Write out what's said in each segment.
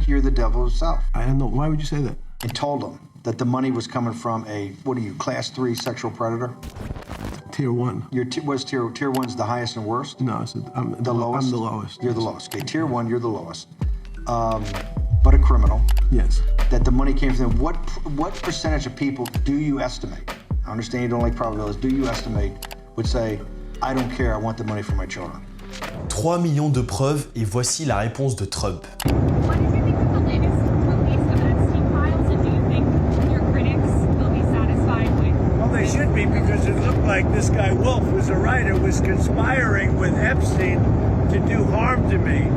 think you're the devil himself. I don't know. Why would you say that? And told him that the money was coming from a, what are you, class 3 sexual predator? Tier 1. Was tier 1's the highest and worst? No, I'm the lowest. I'm the lowest. You're the lowest. Okay, tier 1, you're the lowest. But a criminal. Yes. That the money came from them. What percentage of people do you estimate? I understand you don't like probabilities. Do you estimate would say, I don't care, I want the money for my children? 3 millions de preuves et voici la réponse de Trump. What did you think of the latest release of Epstein files, and do you think your critics will be satisfied with? Well, they should be, because it looked like this guy Wolf was a writer, was conspiring with Epstein to do harm to me.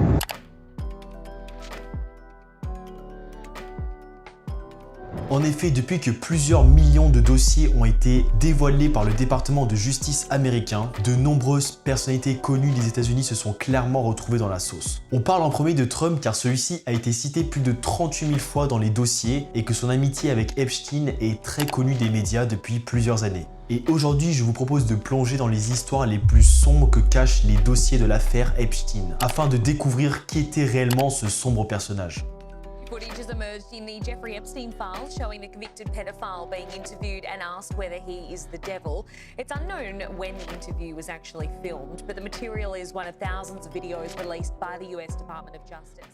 En effet, depuis que plusieurs millions de dossiers ont été dévoilés par le département de justice américain, de nombreuses personnalités connues des États-Unis se sont clairement retrouvées dans la sauce. On parle en premier de Trump car celui-ci a été cité plus de 38 000 fois dans les dossiers et que son amitié avec Epstein est très connue des médias depuis plusieurs années. Et aujourd'hui, je vous propose de plonger dans les histoires les plus sombres que cachent les dossiers de l'affaire Epstein, afin de découvrir qui était réellement ce sombre personnage. Footage has emerged in the Jeffrey Epstein files showing the convicted pedophile being interviewed and asked whether he is the devil. It's unknown when the interview was actually filmed, but the material is one of thousands of videos released by the US Department of Justice.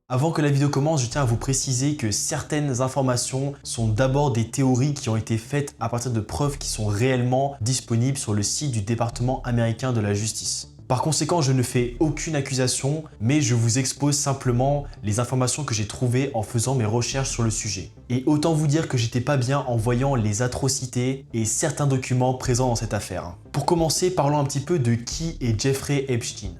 Avant que la vidéo commence, je tiens à vous préciser que certaines informations sont d'abord des théories qui ont été faites à partir de preuves qui sont réellement disponibles sur le site du département américain de la justice. Par conséquent, je ne fais aucune accusation, mais je vous expose simplement les informations que j'ai trouvées en faisant mes recherches sur le sujet. Et autant vous dire que j'étais pas bien en voyant les atrocités et certains documents présents dans cette affaire. Pour commencer, parlons un petit peu de qui est Jeffrey Epstein.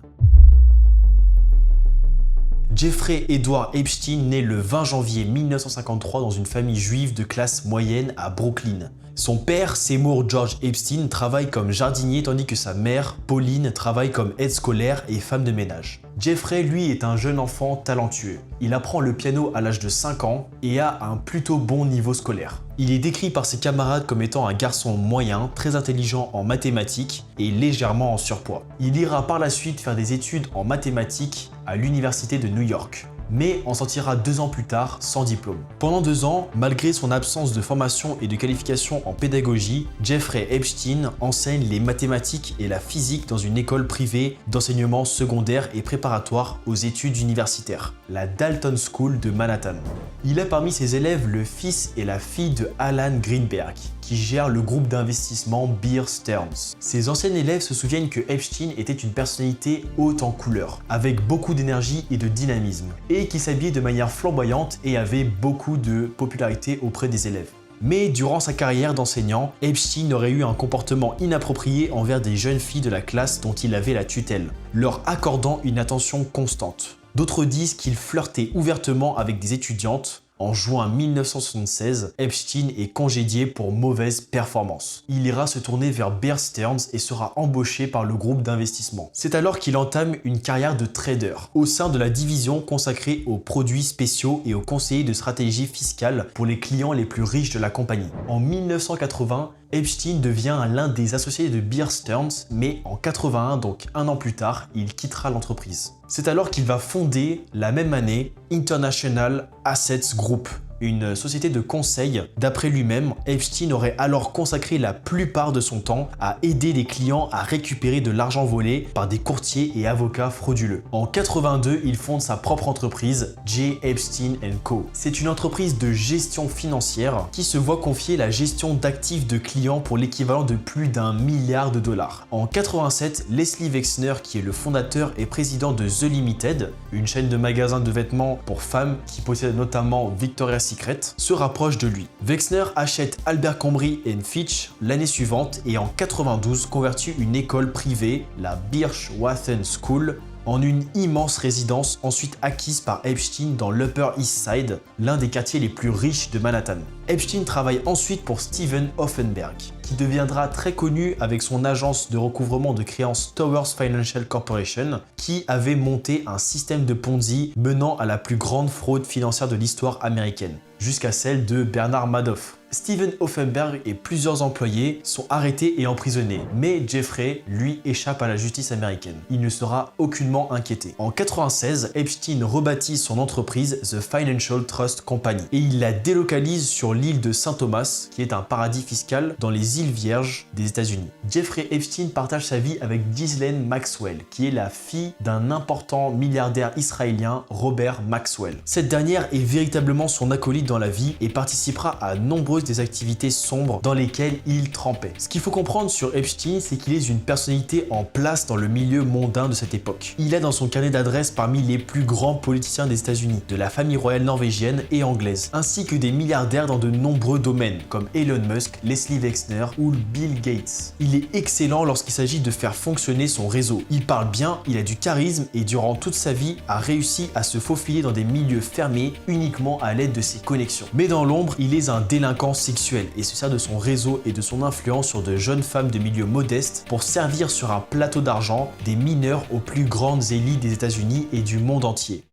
Jeffrey Edward Epstein naît le 20 janvier 1953 dans une famille juive de classe moyenne à Brooklyn. Son père, Seymour George Epstein, travaille comme jardinier tandis que sa mère, Pauline, travaille comme aide scolaire et femme de ménage. Jeffrey, lui, est un jeune enfant talentueux. Il apprend le piano à l'âge de 5 ans et a un plutôt bon niveau scolaire. Il est décrit par ses camarades comme étant un garçon moyen, très intelligent en mathématiques et légèrement en surpoids. Il ira par la suite faire des études en mathématiques à l'université de New York, mais en sortira 2 ans plus tard sans diplôme. Pendant 2 ans, malgré son absence de formation et de qualification en pédagogie, Jeffrey Epstein enseigne les mathématiques et la physique dans une école privée d'enseignement secondaire et préparatoire aux études universitaires, la Dalton School de Manhattan. Il a parmi ses élèves le fils et la fille de Alan Greenberg, qui gère le groupe d'investissement Bear Stearns. Ses anciens élèves se souviennent que Epstein était une personnalité haute en couleurs, avec beaucoup d'énergie et de dynamisme, et qui s'habillait de manière flamboyante et avait beaucoup de popularité auprès des élèves. Mais durant sa carrière d'enseignant, Epstein aurait eu un comportement inapproprié envers des jeunes filles de la classe dont il avait la tutelle, leur accordant une attention constante. D'autres disent qu'il flirtait ouvertement avec des étudiantes. En juin 1976, Epstein est congédié pour mauvaise performance. Il ira se tourner vers Bear Stearns et sera embauché par le groupe d'investissement. C'est alors qu'il entame une carrière de trader au sein de la division consacrée aux produits spéciaux et aux conseillers de stratégie fiscale pour les clients les plus riches de la compagnie. En 1980, Epstein devient l'un des associés de Bear Stearns, mais en 81, donc 1 an plus tard, il quittera l'entreprise. C'est alors qu'il va fonder, la même année, International Assets Group, une société de conseil. D'après lui-même, Epstein aurait alors consacré la plupart de son temps à aider les clients à récupérer de l'argent volé par des courtiers et avocats frauduleux. En 82, il fonde sa propre entreprise, J. Epstein & Co. C'est une entreprise de gestion financière qui se voit confier la gestion d'actifs de clients pour l'équivalent de plus d'1 milliard de dollars. En 87, Leslie Wexner, qui est le fondateur et président de The Limited, une chaîne de magasins de vêtements pour femmes qui possède notamment Victoria's Secret, se rapproche de lui. Wexner achète Abercrombie & Fitch l'année suivante et en 92 convertit une école privée, la Birchwathen School, en une immense résidence ensuite acquise par Epstein dans l'Upper East Side, l'un des quartiers les plus riches de Manhattan. Epstein travaille ensuite pour Steven Hoffenberg, qui deviendra très connu avec son agence de recouvrement de créances Towers Financial Corporation, qui avait monté un système de Ponzi menant à la plus grande fraude financière de l'histoire américaine, jusqu'à celle de Bernard Madoff. Steven Hoffenberg et plusieurs employés sont arrêtés et emprisonnés, mais Jeffrey, lui, échappe à la justice américaine. Il ne sera aucunement inquiété. En 1996, Epstein rebaptise son entreprise The Financial Trust Company et il la délocalise sur l'île de Saint-Thomas, qui est un paradis fiscal dans les îles Vierges des États-Unis. Jeffrey Epstein partage sa vie avec Ghislaine Maxwell, qui est la fille d'un important milliardaire israélien, Robert Maxwell. Cette dernière est véritablement son acolyte dans la vie et participera à nombreuses des activités sombres dans lesquelles il trempait. Ce qu'il faut comprendre sur Epstein, c'est qu'il est une personnalité en place dans le milieu mondain de cette époque. Il a dans son carnet d'adresses parmi les plus grands politiciens des États-Unis, de la famille royale norvégienne et anglaise, ainsi que des milliardaires dans de nombreux domaines, comme Elon Musk, Leslie Wexner ou Bill Gates. Il est excellent lorsqu'il s'agit de faire fonctionner son réseau. Il parle bien, il a du charisme et durant toute sa vie a réussi à se faufiler dans des milieux fermés uniquement à l'aide de ses connexions. Mais dans l'ombre, il est un délinquant sexuel et se sert de son réseau et de son influence sur de jeunes femmes de milieux modestes pour servir sur un plateau d'argent des mineurs aux plus grandes élites des États-Unis et du monde entier.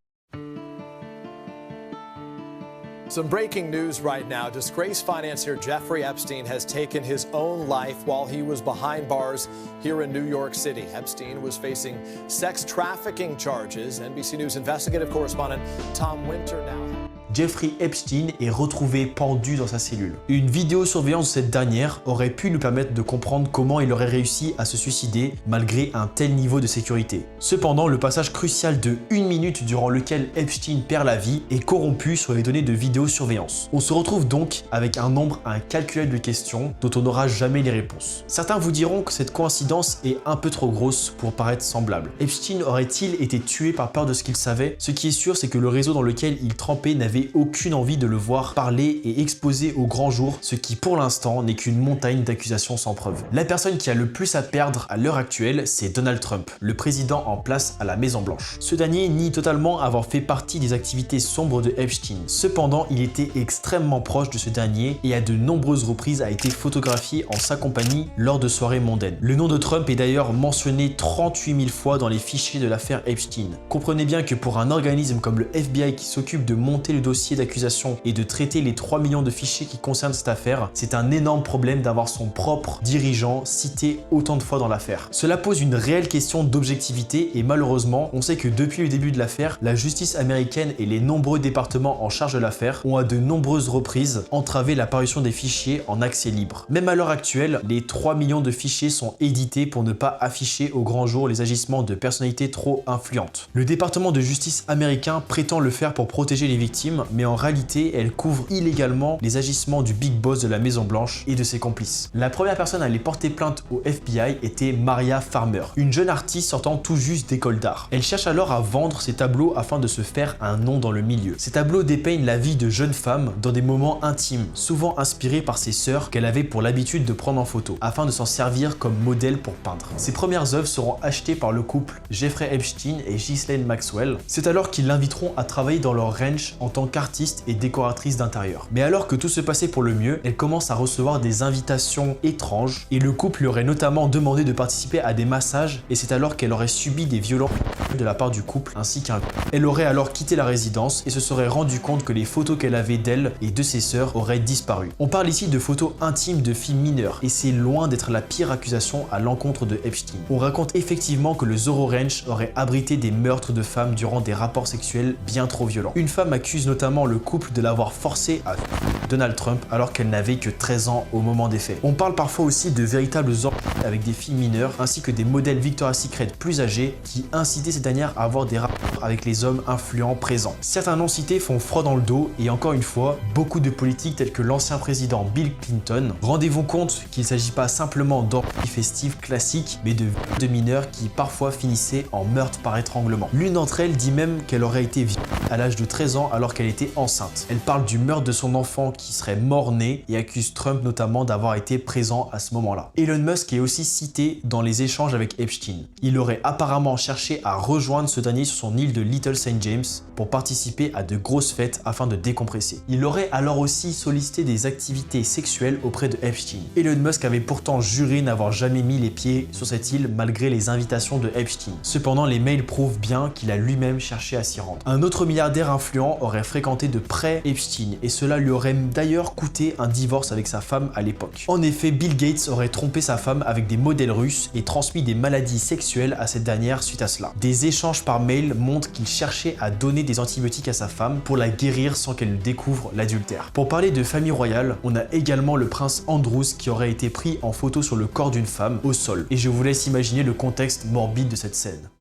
Some breaking news right now. Disgraced financier Jeffrey Epstein has taken his own life while he was behind bars here in New York City. Epstein was facing sex trafficking charges. NBC News investigative correspondent Tom Winter now. Jeffrey Epstein est retrouvé pendu dans sa cellule. Une vidéosurveillance de cette dernière aurait pu nous permettre de comprendre comment il aurait réussi à se suicider malgré un tel niveau de sécurité. Cependant, le passage crucial de 1 minute durant lequel Epstein perd la vie est corrompu sur les données de vidéosurveillance. On se retrouve donc avec un nombre incalculable de questions dont on n'aura jamais les réponses. Certains vous diront que cette coïncidence est un peu trop grosse pour paraître semblable. Epstein aurait-il été tué par peur de ce qu'il savait? Ce qui est sûr, c'est que le réseau dans lequel il trempait n'avait aucune envie de le voir parler et exposer au grand jour, ce qui pour l'instant n'est qu'une montagne d'accusations sans preuve. La personne qui a le plus à perdre à l'heure actuelle, c'est Donald Trump, le président en place à la Maison Blanche. Ce dernier nie totalement avoir fait partie des activités sombres de Epstein. Cependant, il était extrêmement proche de ce dernier et à de nombreuses reprises a été photographié en sa compagnie lors de soirées mondaines. Le nom de Trump est d'ailleurs mentionné 38 000 fois dans les fichiers de l'affaire Epstein. Comprenez bien que pour un organisme comme le FBI qui s'occupe de monter le dossier d'accusation et de traiter les 3 millions de fichiers qui concernent cette affaire, c'est un énorme problème d'avoir son propre dirigeant cité autant de fois dans l'affaire. Cela pose une réelle question d'objectivité et malheureusement, on sait que depuis le début de l'affaire, la justice américaine et les nombreux départements en charge de l'affaire ont à de nombreuses reprises entravé la parution des fichiers en accès libre. Même à l'heure actuelle, les 3 millions de fichiers sont édités pour ne pas afficher au grand jour les agissements de personnalités trop influentes. Le département de justice américain prétend le faire pour protéger les victimes, mais en réalité, elle couvre illégalement les agissements du Big Boss de la Maison Blanche et de ses complices. La première personne à aller porter plainte au FBI était Maria Farmer, une jeune artiste sortant tout juste d'école d'art. Elle cherche alors à vendre ses tableaux afin de se faire un nom dans le milieu. Ces tableaux dépeignent la vie de jeunes femmes dans des moments intimes, souvent inspirés par ses sœurs qu'elle avait pour l'habitude de prendre en photo, afin de s'en servir comme modèle pour peindre. Ses premières œuvres seront achetées par le couple Jeffrey Epstein et Ghislaine Maxwell. C'est alors qu'ils l'inviteront à travailler dans leur ranch en tant qu'artiste et décoratrice d'intérieur. Mais alors que tout se passait pour le mieux, elle commence à recevoir des invitations étranges et le couple lui aurait notamment demandé de participer à des massages et c'est alors qu'elle aurait subi des violences de la part du couple ainsi qu'un couple. Elle aurait alors quitté la résidence et se serait rendu compte que les photos qu'elle avait d'elle et de ses sœurs auraient disparu. On parle ici de photos intimes de filles mineures et c'est loin d'être la pire accusation à l'encontre de Epstein. On raconte effectivement que le Zorro Ranch aurait abrité des meurtres de femmes durant des rapports sexuels bien trop violents. Une femme accuse notamment le couple de l'avoir forcé à Donald Trump alors qu'elle n'avait que 13 ans au moment des faits. On parle parfois aussi de véritables orgies avec des filles mineures ainsi que des modèles Victoria's Secret plus âgés qui incitaient ces dernières à avoir des rapports avec les hommes influents présents. Certains noms cités font froid dans le dos et encore une fois, beaucoup de politiques tels que l'ancien président Bill Clinton. Rendez-vous compte qu'il ne s'agit pas simplement d'orgies festives classiques mais de mineurs qui parfois finissaient en meurtre par étranglement. L'une d'entre elles dit même qu'elle aurait été violée à l'âge de 13 ans alors qu'elle était enceinte. Elle parle du meurtre de son enfant qui serait mort-né et accuse Trump notamment d'avoir été présent à ce moment-là. Elon Musk est aussi cité dans les échanges avec Epstein. Il aurait apparemment cherché à rejoindre ce dernier sur son île de Little St. James pour participer à de grosses fêtes afin de décompresser. Il aurait alors aussi sollicité des activités sexuelles auprès de Epstein. Elon Musk avait pourtant juré n'avoir jamais mis les pieds sur cette île malgré les invitations de Epstein. Cependant, les mails prouvent bien qu'il a lui-même cherché à s'y rendre. Un autre milliardaire milliardaire influent aurait fréquenté de près Epstein et cela lui aurait d'ailleurs coûté un divorce avec sa femme à l'époque. En effet, Bill Gates aurait trompé sa femme avec des modèles russes et transmis des maladies sexuelles à cette dernière suite à cela. Des échanges par mail montrent qu'il cherchait à donner des antibiotiques à sa femme pour la guérir sans qu'elle découvre l'adultère. Pour parler de famille royale, on a également le prince Andrews qui aurait été pris en photo sur le corps d'une femme au sol. Et je vous laisse imaginer le contexte morbide de cette scène.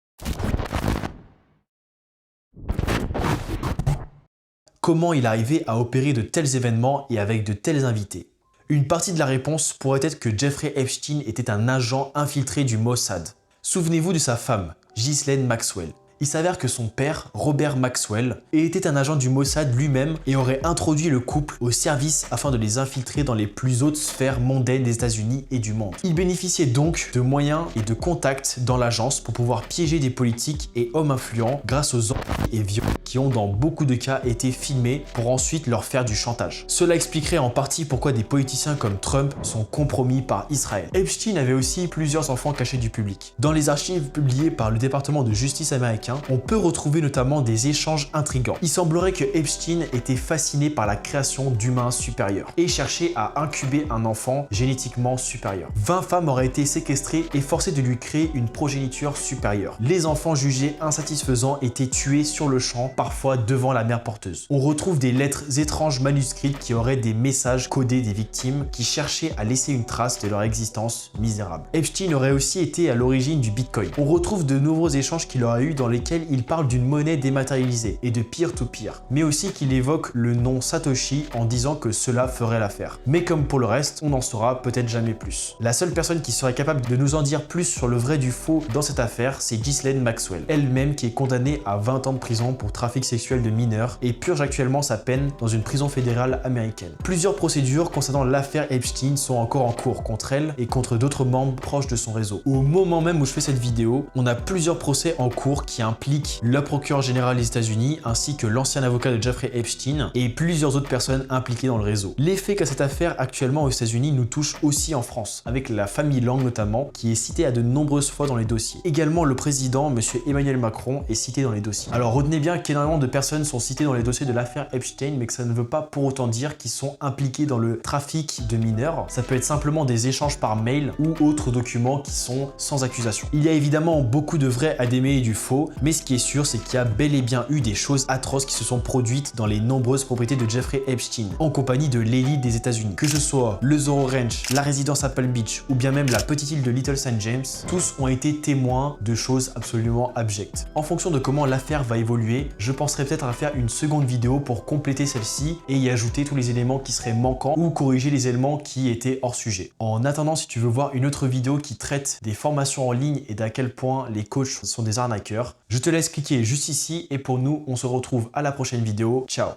Comment il arrivait à opérer de tels événements et avec de tels invités? Une partie de la réponse pourrait être que Jeffrey Epstein était un agent infiltré du Mossad. Souvenez-vous de sa femme, Ghislaine Maxwell. Il s'avère que son père, Robert Maxwell, était un agent du Mossad lui-même et aurait introduit le couple au service afin de les infiltrer dans les plus hautes sphères mondaines des États-Unis et du monde. Il bénéficiait donc de moyens et de contacts dans l'agence pour pouvoir piéger des politiques et hommes influents grâce aux et viols qui ont dans beaucoup de cas été filmés pour ensuite leur faire du chantage. Cela expliquerait en partie pourquoi des politiciens comme Trump sont compromis par Israël. Epstein avait aussi plusieurs enfants cachés du public. Dans les archives publiées par le département de justice américain, on peut retrouver notamment des échanges intrigants. Il semblerait que Epstein était fasciné par la création d'humains supérieurs et cherchait à incuber un enfant génétiquement supérieur. 20 femmes auraient été séquestrées et forcées de lui créer une progéniture supérieure. Les enfants jugés insatisfaisants étaient tués sur le champ, parfois devant la mère porteuse. On retrouve des lettres étranges manuscrites qui auraient des messages codés des victimes qui cherchaient à laisser une trace de leur existence misérable. Epstein aurait aussi été à l'origine du Bitcoin. On retrouve de nombreux échanges qu'il aurait eu dans lesquels il parle d'une monnaie dématérialisée et de peer-to-peer, mais aussi qu'il évoque le nom Satoshi en disant que cela ferait l'affaire. Mais comme pour le reste, on n'en saura peut-être jamais plus. La seule personne qui serait capable de nous en dire plus sur le vrai du faux dans cette affaire, c'est Ghislaine Maxwell, elle-même qui est condamnée à 20 ans de prison pour trafic sexuel de mineurs et purge actuellement sa peine dans une prison fédérale américaine. Plusieurs procédures concernant l'affaire Epstein sont encore en cours contre elle et contre d'autres membres proches de son réseau. Au moment même où je fais cette vidéo, on a plusieurs procès en cours qui impliquent le procureur général des États-Unis ainsi que l'ancien avocat de Jeffrey Epstein et plusieurs autres personnes impliquées dans le réseau. L'effet qu'a cette affaire actuellement aux États-Unis nous touche aussi en France, avec la famille Lang notamment, qui est citée à de nombreuses fois dans les dossiers. Également, le président, M. Emmanuel Macron, est cité dans les dossiers. Alors retenez bien qu'énormément de personnes sont citées dans les dossiers de l'affaire Epstein, mais que ça ne veut pas pour autant dire qu'ils sont impliqués dans le trafic de mineurs. Ça peut être simplement des échanges par mail ou autres documents qui sont sans accusation. Il y a évidemment beaucoup de vrai à démêler et du faux, mais ce qui est sûr, c'est qu'il y a bel et bien eu des choses atroces qui se sont produites dans les nombreuses propriétés de Jeffrey Epstein, en compagnie de l'élite des États-Unis. Que ce soit le Zorro Ranch, la résidence à Palm Beach ou bien même la petite île de Little St. James, tous ont été témoins de choses absolument abjectes. En fonction de comment l'affaire va évoluer, je penserai peut-être à faire une seconde vidéo pour compléter celle-ci et y ajouter tous les éléments qui seraient manquants ou corriger les éléments qui étaient hors sujet. En attendant, si tu veux voir une autre vidéo qui traite des formations en ligne et d'à quel point les coachs sont des arnaqueurs, je te laisse cliquer juste ici et pour nous, on se retrouve à la prochaine vidéo. Ciao!